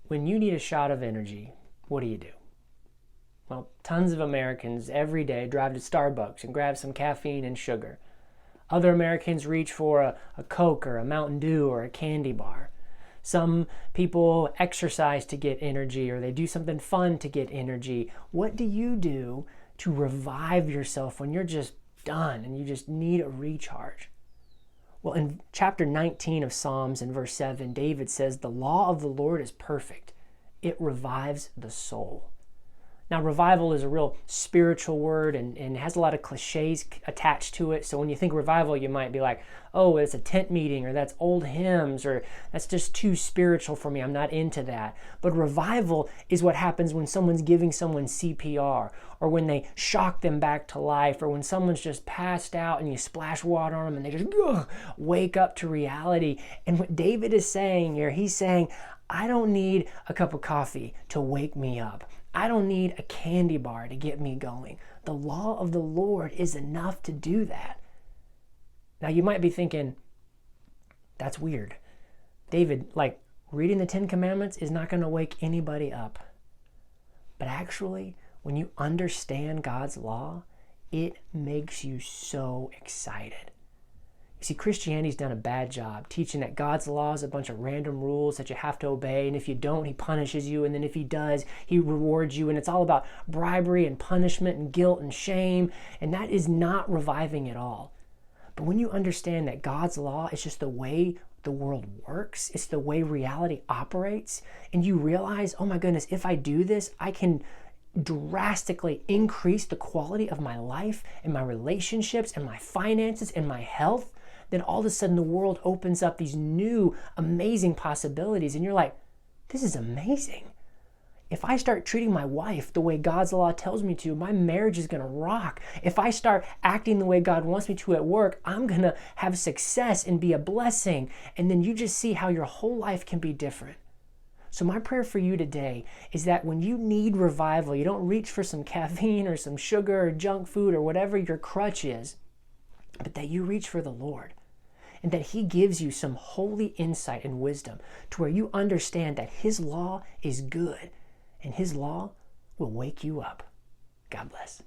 When you need a shot of energy, what do? Well, tons of Americans every day drive to Starbucks and grab some caffeine and sugar. Other Americans reach for a Coke or a Mountain Dew or a candy bar. Some people exercise to get energy, or they do something fun to get energy. What do you do to revive yourself when you're just done and you just need a recharge? Well, in chapter 19 of Psalms, in verse 7, David says, "The law of the Lord is perfect. It revives the soul." Now, revival is a real spiritual word and has a lot of cliches attached to it. So when you think revival, you might be like, oh, it's a tent meeting, or that's old hymns, or that's just too spiritual for me. I'm not into that. But revival is what happens when someone's giving someone CPR, or when they shock them back to life, or when someone's just passed out and you splash water on them and they just wake up to reality. And what David is saying here, he's saying, I don't need a cup of coffee to wake me up. I don't need a candy bar to get me going. The law of the Lord is enough to do that. Now you might be thinking, that's weird. David, reading the 10 Commandments is not going to wake anybody up. But actually, when you understand God's law, it makes you so excited. You see, Christianity's done a bad job teaching that God's law is a bunch of random rules that you have to obey, and if you don't, he punishes you, and then if he does, he rewards you, and it's all about bribery and punishment and guilt and shame, and that is not reviving at all. But when you understand that God's law is just the way the world works, it's the way reality operates, and you realize, oh my goodness, if I do this, I can drastically increase the quality of my life and my relationships and my finances and my health, then all of a sudden the world opens up these new amazing possibilities, and you're like, this is amazing. If I start treating my wife the way God's law tells me to, my marriage is going to rock. If I start acting the way God wants me to at work, I'm going to have success and be a blessing. And then you just see how your whole life can be different. So my prayer for you today is that when you need revival, you don't reach for some caffeine or some sugar or junk food or whatever your crutch is, but that you reach for the Lord. And that he gives you some holy insight and wisdom to where you understand that his law is good and his law will wake you up. God bless.